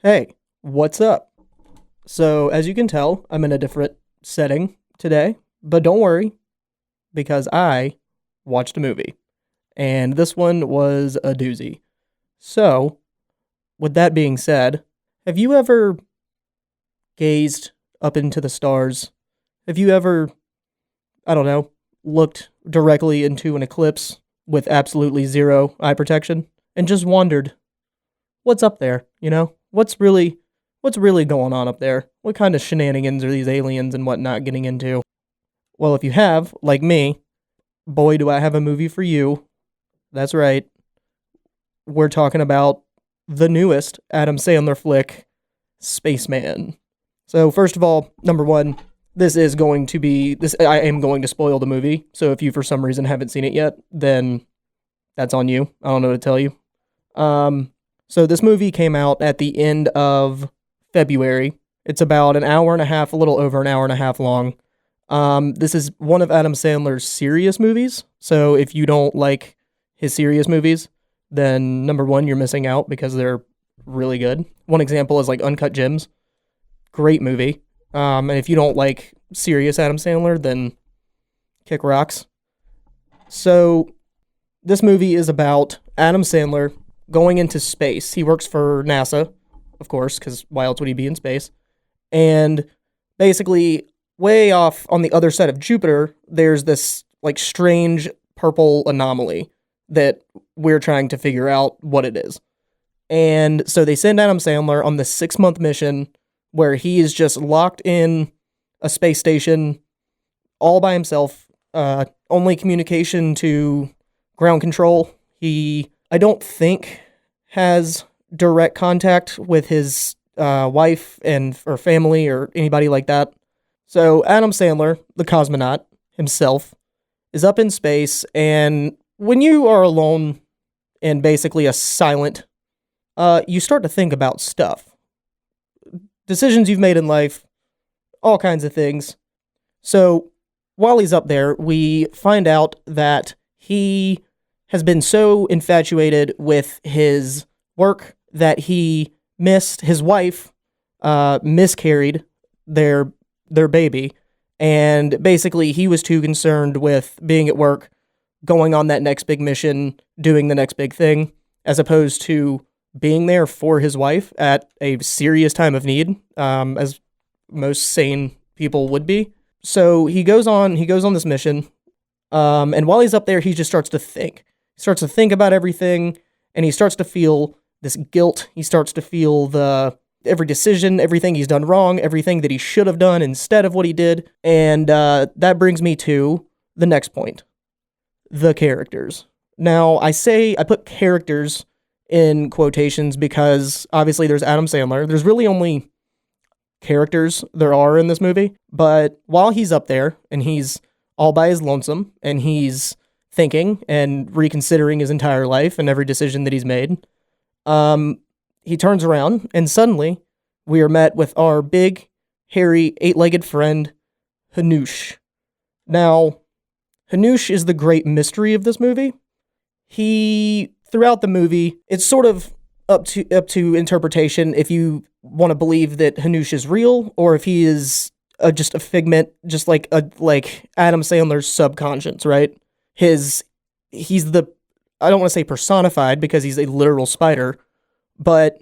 Hey, what's up? So, as you can tell, I'm in a different setting today, but don't worry because I watched a movie and this one was a doozy. So, with that being said, have you ever gazed up into the stars? Have you ever, I don't know, looked directly into an eclipse with absolutely zero eye protection and just wondered, what's up there, what's really going on up there? What kind of shenanigans are these aliens and whatnot getting into? Well, if you have, like me, boy, do I have a movie for you. That's right. We're talking about the newest Adam Sandler flick, Spaceman. So, first of all, number one, this is going to be this. I am going to spoil the movie. So, if you for some reason haven't seen it yet, then that's on you. I don't know what to tell you. So this movie came out at the end of February. It's about an hour and a half, a little over an hour and a half long. This is one of Adam Sandler's serious movies. So if you don't like his serious movies, then number one, you're missing out because they're really good. One example is like Uncut Gems. Great movie. And if you don't like serious Adam Sandler, then kick rocks. So this movie is about Adam Sandler going into space. He works for NASA, of course, because why else would he be in space? And basically, way off on the other side of Jupiter, there's this like strange purple anomaly that we're trying to figure out what it is. And so they send Adam Sandler on this 6-month mission where he is just locked in a space station all by himself, only communication to ground control. I don't think, has direct contact with his wife or family or anybody like that. So Adam Sandler, the cosmonaut himself, is up in space, and when you are alone and basically a silent, you start to think about stuff. Decisions you've made in life, all kinds of things. So while he's up there, we find out that he has been so infatuated with his work that he missed his wife, miscarried their baby, and basically he was too concerned with being at work, going on that next big mission, doing the next big thing, as opposed to being there for his wife at a serious time of need, as most sane people would be. So he goes on this mission, and while he's up there, he just starts to think. He starts to think about everything, and he starts to feel this guilt. He starts to feel every decision, everything he's done wrong, everything that he should have done instead of what he did. And that brings me to the next point, the characters. Now, I put characters in quotations because obviously there's Adam Sandler. There's really only characters there are in this movie. But while he's up there and he's all by his lonesome and he's thinking and reconsidering his entire life and every decision that he's made, he turns around and suddenly we are met with our big, hairy, 8-legged friend, Hanush. Now, Hanush is the great mystery of this movie. Throughout the movie, it's sort of up to interpretation if you want to believe that Hanush is real or if he is just a figment, just like Adam Sandler's subconscious, right? He's I don't want to say personified because he's a literal spider, but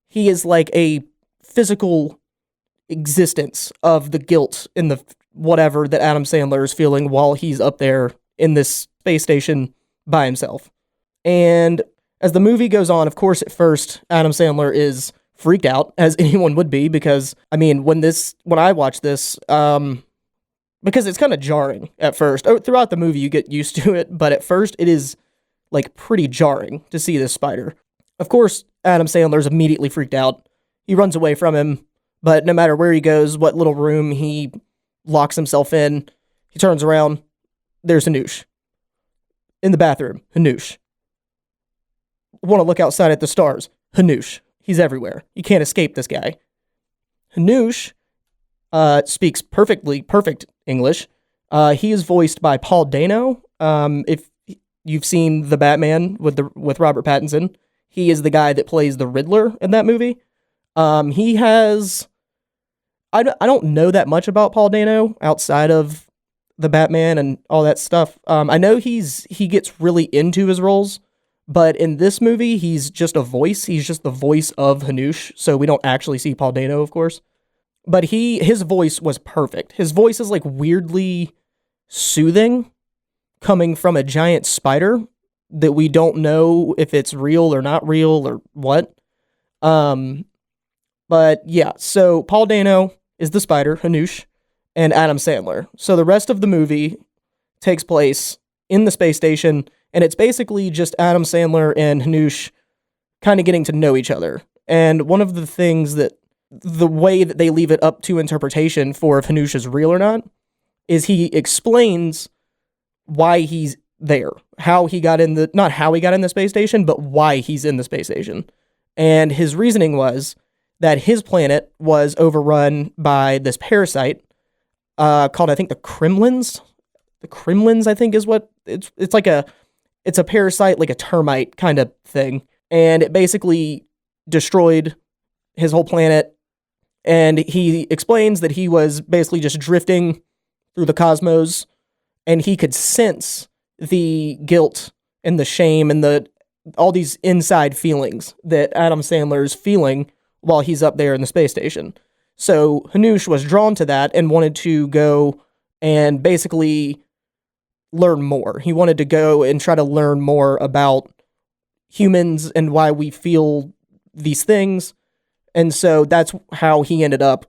he is like a physical existence of the guilt and the whatever that Adam Sandler is feeling while he's up there in this space station by himself. And as the movie goes on, of course, at first, Adam Sandler is freaked out, as anyone would be, because, I mean, when I watch this, because it's kind of jarring at first. Throughout the movie, you get used to it, but at first, it is, like, pretty jarring to see this spider. Of course, Adam Sandler's immediately freaked out. He runs away from him, but no matter where he goes, what little room he locks himself in, he turns around, there's Hanush. In the bathroom, Hanush. Want to look outside at the stars, Hanush. He's everywhere. You can't escape this guy. Hanush speaks perfect English. He is voiced by Paul Dano. If you've seen The Batman with Robert Pattinson, he is the guy that plays the Riddler in that movie. He has. I don't know that much about Paul Dano outside of the Batman and all that stuff. I know he gets really into his roles, but in this movie, he's just a voice. He's just the voice of Hanush, so we don't actually see Paul Dano, of course. But his voice was perfect. His voice is like weirdly soothing, coming from a giant spider that we don't know if it's real or not real or what. But yeah, so Paul Dano is the spider, Hanush, and Adam Sandler. So the rest of the movie takes place in the space station, and it's basically just Adam Sandler and Hanush kind of getting to know each other. And one of the things that the way that they leave it up to interpretation for if Hanush is real or not is he explains why he's there, how he got in not how he got in the space station, but why he's in the space station. And his reasoning was that his planet was overrun by this parasite called, I think, the Kremlins. The Kremlins, I think, is what it's like it's a parasite, like a termite kind of thing. And it basically destroyed his whole planet. And he explains that he was basically just drifting through the cosmos, and he could sense the guilt and the shame and all these inside feelings that Adam Sandler is feeling while he's up there in the space station. So Hanush was drawn to that and wanted to go and basically learn more. He wanted to go and try to learn more about humans and why we feel these things. And so that's how he ended up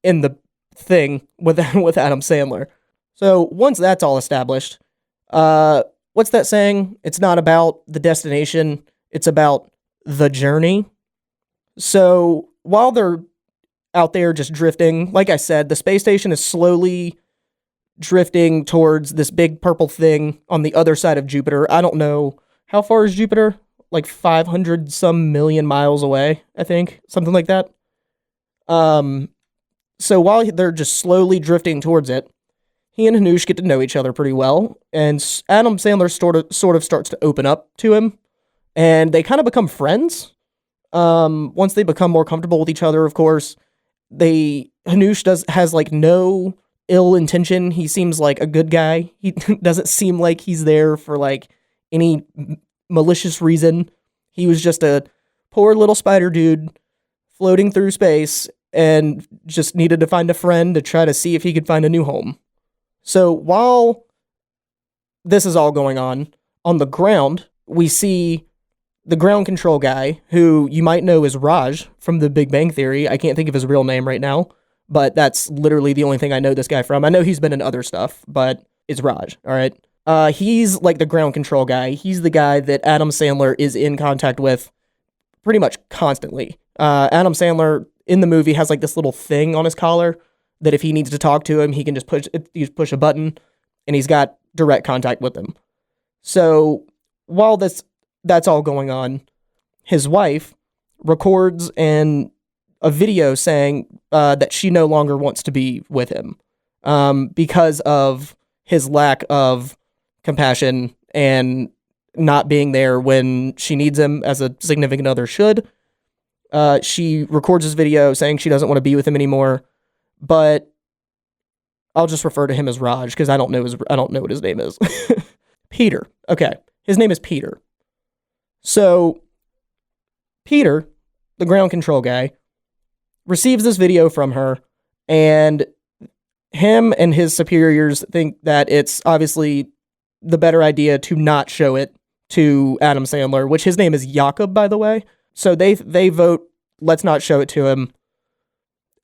in the thing with Adam Sandler. So once that's all established, what's that saying? It's not about the destination, it's about the journey. So while they're out there just drifting, like I said, the space station is slowly drifting towards this big purple thing on the other side of Jupiter. I don't know, how far is Jupiter? Like 500 some million miles away, I think, something like that. So while they're just slowly drifting towards it, he and Hanush get to know each other pretty well, and Adam Sandler sort of starts to open up to him, and they kind of become friends. Once they become more comfortable with each other, of course, Hanush has like no ill intention. He seems like a good guy. He doesn't seem like he's there for like any malicious reason. He was just a poor little spider dude floating through space and just needed to find a friend to try to see if he could find a new home. So while this is all going on the ground, we see the ground control guy, who you might know is Raj from The Big Bang Theory. I can't think of his real name right now, but that's literally the only thing I know this guy from. I know he's been in other stuff, but it's Raj, all right? He's like the ground control guy. He's the guy that Adam Sandler is in contact with pretty much constantly. Adam Sandler in the movie has like this little thing on his collar that if he needs to talk to him, he can just push a button, and he's got direct contact with him. So while that's all going on, his wife records a video saying that she no longer wants to be with him because of his lack of compassion and not being there when she needs him as a significant other should. She records his video saying she doesn't want to be with him anymore, but I'll just refer to him as Raj because I don't know what his name is. Peter. Okay. His name is Peter. So Peter, the ground control guy, receives this video from her, and him and his superiors think that it's obviously the better idea to not show it to Adam Sandler, which his name is Jakob, by the way. So they vote, let's not show it to him.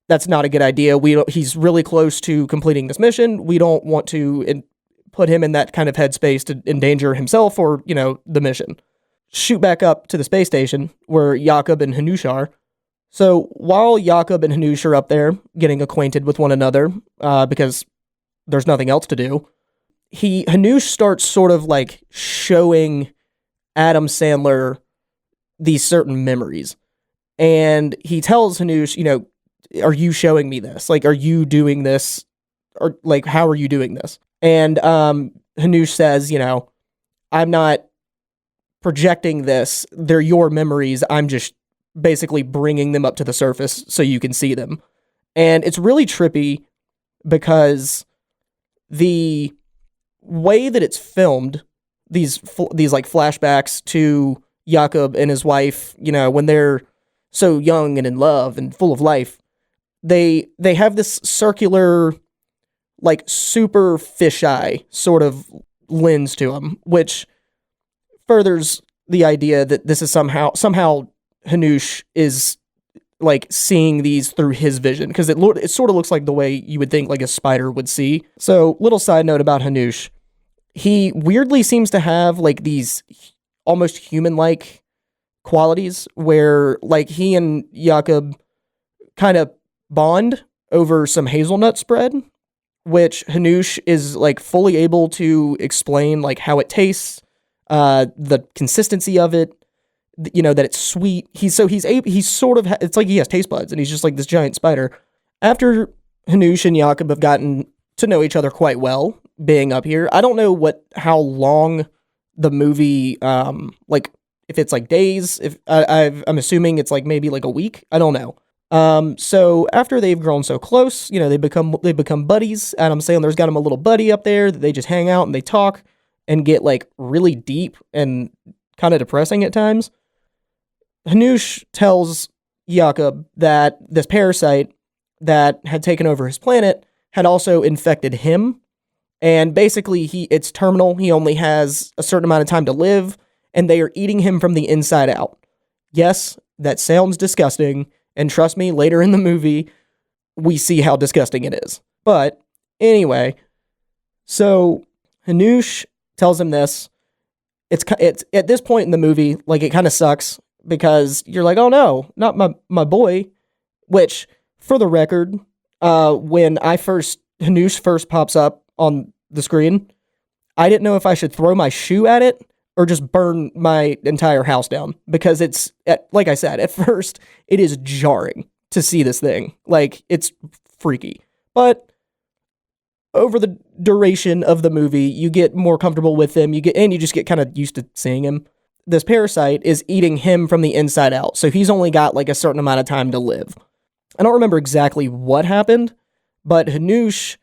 That's not a good idea. He's really close to completing this mission. We don't want to put him in that kind of headspace to endanger himself or, the mission. Shoot back up to the space station where Jakob and Hanush are. So while Jakob and Hanush are up there getting acquainted with one another, because there's nothing else to do, Hanush starts sort of like showing Adam Sandler these certain memories. And he tells Hanush, are you showing me this? Like, are you doing this? Or like, how are you doing this? And Hanush says, I'm not projecting this. They're your memories. I'm just basically bringing them up to the surface so you can see them. And it's really trippy because the way that it's filmed, these like flashbacks to Jakob and his wife, when they're so young and in love and full of life, they have this circular, like super fisheye sort of lens to them, which furthers the idea that this is somehow Hanush is like seeing these through his vision, because it sort of looks like the way you would think like a spider would see. So, little side note about Hanush, he weirdly seems to have like these almost human-like qualities where like he and Jakob kind of bond over some hazelnut spread, which Hanush is like fully able to explain like how it tastes, the consistency of it, that it's sweet. It's like he has taste buds, and he's just like this giant spider. After Hanush and Jakob have gotten to know each other quite well, being up here, I don't know how long the movie, like if it's like days, if I'm assuming it's like maybe like a week. I don't know. So after they've grown so close, they become buddies. Adam Sandler's got him a little buddy up there that they just hang out and they talk and get like really deep and kind of depressing at times. Hanush tells Jakob that this parasite that had taken over his planet had also infected him. And basically it's terminal. He only has a certain amount of time to live, and they are eating him from the inside out. Yes, that sounds disgusting. And trust me, later in the movie, we see how disgusting it is. But anyway, so Hanush tells him this. It's at this point in the movie, like it kind of sucks because you're like, oh no, not my boy. Which, for the record, when Hanush first pops up on the screen, I didn't know if I should throw my shoe at it or just burn my entire house down, because like I said, at first, it is jarring to see this thing. Like, it's freaky. But over the duration of the movie, you get more comfortable with him, you just get kind of used to seeing him. This parasite is eating him from the inside out, so he's only got like a certain amount of time to live. I don't remember exactly what happened, but Hanush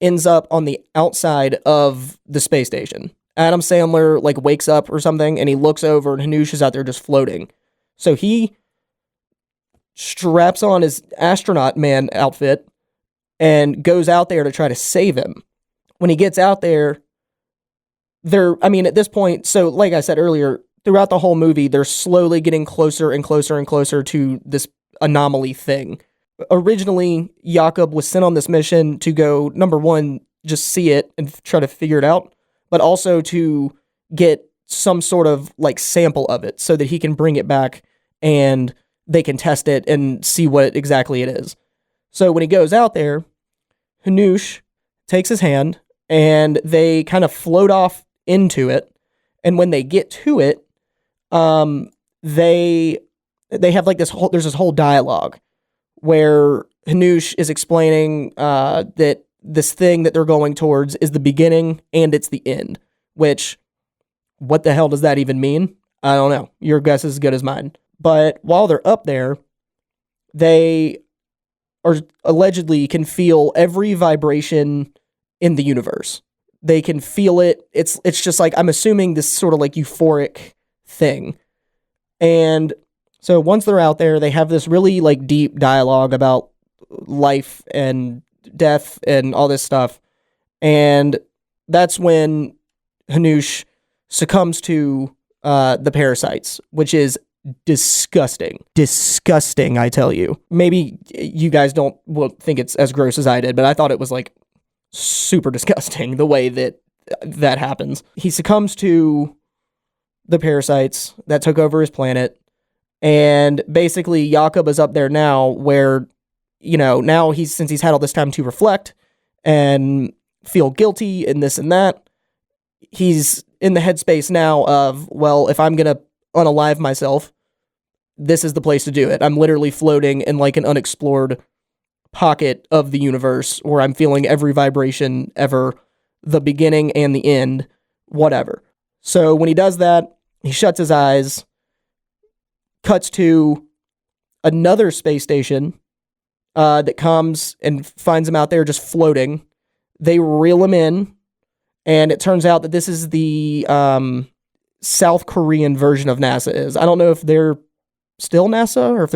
ends up on the outside of the space station. Adam Sandler like wakes up or something, and he looks over, and Hanush is out there just floating. So he straps on his astronaut man outfit and goes out there to try to save him. When he gets out there, at this point, so like I said earlier, throughout the whole movie, they're slowly getting closer and closer and closer to this anomaly thing. Originally, Jakob was sent on this mission to go, number one, just see it and try to figure it out, but also to get some sort of like sample of it so that he can bring it back and they can test it and see what exactly it is. So when he goes out there, Hanush takes his hand and they kind of float off into it. And when they get to it, they have like there's this whole dialogue where Hanush is explaining that this thing that they're going towards is the beginning and it's the end, which, what the hell does that even mean? I don't know. Your guess is as good as mine. But while they're up there, they are allegedly can feel every vibration in the universe. They can feel it. It's just like, I'm assuming this sort of like euphoric thing. And so once they're out there, they have this really like deep dialogue about life and death and all this stuff. And that's when Hanush succumbs to the parasites, which is disgusting. Disgusting, I tell you. Maybe you guys won't think it's as gross as I did, but I thought it was like super disgusting the way that happens. He succumbs to the parasites that took over his planet, and basically Jakob is up there now where, now since he's had all this time to reflect and feel guilty and this and that, he's in the headspace now of, well, if I'm gonna unalive myself, this is the place to do it. I'm literally floating in like an unexplored pocket of the universe where I'm feeling every vibration ever, the beginning and the end, whatever. So when he does that, he shuts his eyes, cuts to another space station that comes and finds him out there just floating. They reel him in, and it turns out that this is the South Korean version of NASA is. I don't know if they're still NASA or if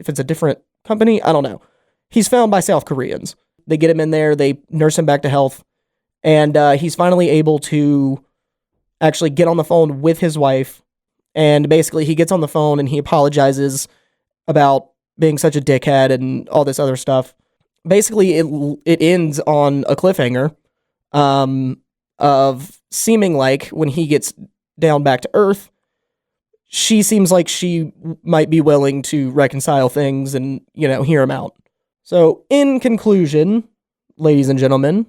it's a different company. I don't know. He's found by South Koreans. They get him in there. They nurse him back to health. And he's finally able to actually get on the phone with his wife. And basically he gets on the phone and he apologizes about being such a dickhead and all this other stuff. Basically, it ends on a cliffhanger of seeming like when he gets down back to Earth, she seems like she might be willing to reconcile things and, hear him out. So, in conclusion, ladies and gentlemen,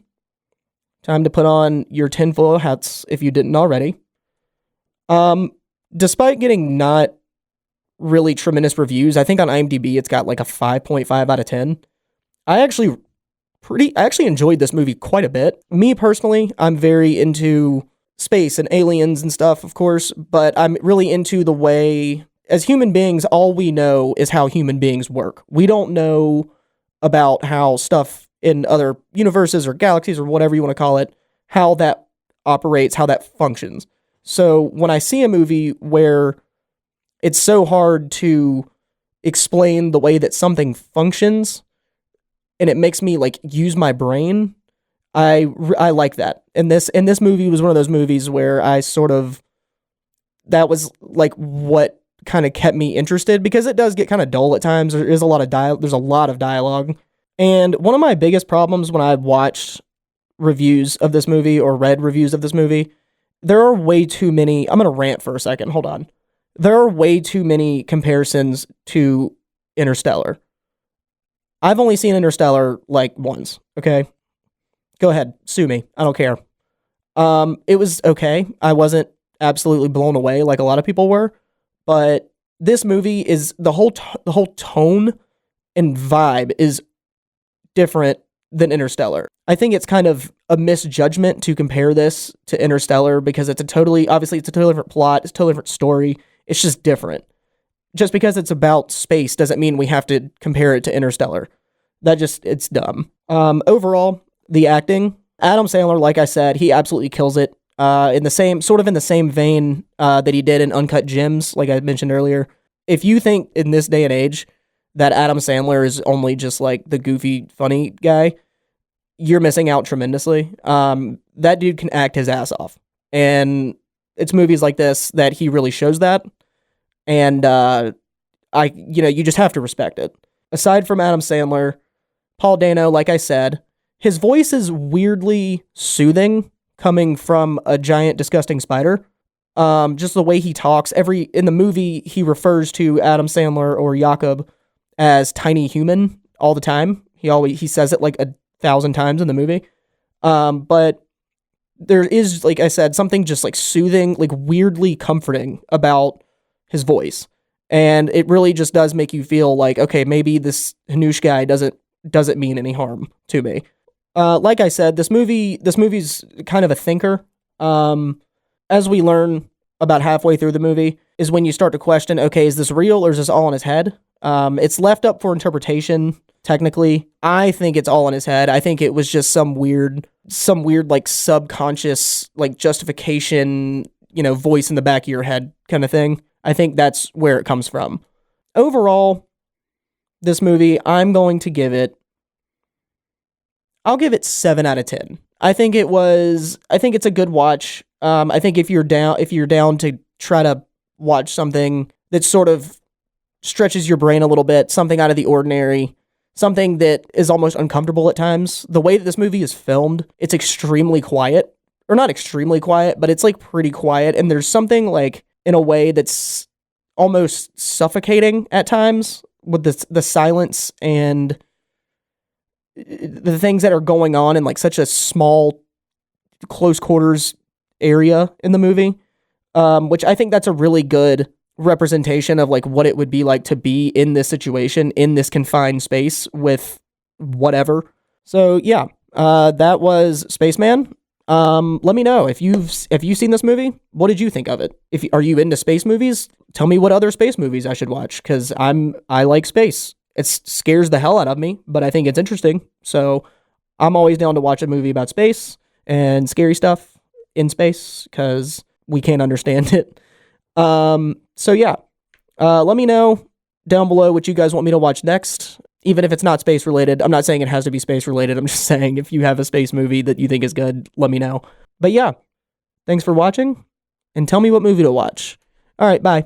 time to put on your tinfoil hats if you didn't already. Despite getting not really tremendous reviews, I think on IMDb it's got like a 5.5 out of 10. I actually enjoyed this movie quite a bit. Me personally, I'm very into space and aliens and stuff, of course, but I'm really into the way, as human beings, all we know is how human beings work. We don't know about how stuff in other universes or galaxies or whatever you want to call it, how that operates, how that functions. So when I see a movie where it's so hard to explain the way that something functions, and it makes me like use my brain, I like that. And this movie was one of those movies where that was like what kind of kept me interested, because it does get kind of dull at times. There's a lot of dialogue. And one of my biggest problems when I watched reviews of this movie or read reviews of this movie, there are way too many. I'm going to rant for a second. Hold on. There are way too many comparisons to Interstellar. I've only seen Interstellar like once, okay? Go ahead, sue me. I don't care. It was okay. I wasn't absolutely blown away like a lot of people were, but this movie is the whole tone and vibe is different than Interstellar. I think it's kind of a misjudgment to compare this to Interstellar because it's a totally different plot, it's a totally different story. It's just different. Just because it's about space doesn't mean we have to compare it to Interstellar. It's dumb. Overall, the acting, Adam Sandler, like I said, he absolutely kills it. In the same vein that he did in Uncut Gems, like I mentioned earlier. If you think in this day and age that Adam Sandler is only just like the goofy, funny guy, you're missing out tremendously. That dude can act his ass off. And it's movies like this that he really shows that. And you just have to respect it. Aside from Adam Sandler, Paul Dano, like I said, his voice is weirdly soothing coming from a giant, disgusting spider. Just the way he talks. In the movie, he refers to Adam Sandler or Jakob as tiny human all the time. He says it like 1,000 times in the movie. But there is, like I said, something just like soothing, like weirdly comforting about his voice. And it really just does make you feel like, okay, maybe this Hanush guy doesn't mean any harm to me. Like I said, this movie's kind of a thinker. As we learn about halfway through the movie is when you start to question, okay, is this real or is this all in his head? It's left up for interpretation. Technically, I think it's all in his head. I think it was just some weird like subconscious like justification, voice in the back of your head kind of thing. I think that's where it comes from. Overall, this movie, I'll give it 7 out of 10. I think it's a good watch. I think if you're down to try to watch something that sort of stretches your brain a little bit, something out of the ordinary, something that is almost uncomfortable at times, the way that this movie is filmed, it's extremely quiet. Or not extremely quiet, but it's like pretty quiet, and there's something like in a way that's almost suffocating at times with the silence and the things that are going on in like such a small, close quarters area in the movie, which I think that's a really good representation of like what it would be like to be in this situation, in this confined space with whatever. So yeah, that was Spaceman. Let me know if you've seen this movie. What did you think of it? Are you into space movies? Tell me what other space movies I should watch, because I like space. It scares the hell out of me, but I think it's interesting. So I'm always down to watch a movie about space and scary stuff in space because we can't understand it. So yeah, let me know down below what you guys want me to watch next. Even if it's not space related, I'm not saying it has to be space related. I'm just saying if you have a space movie that you think is good, let me know. But yeah, thanks for watching and tell me what movie to watch. All right, bye.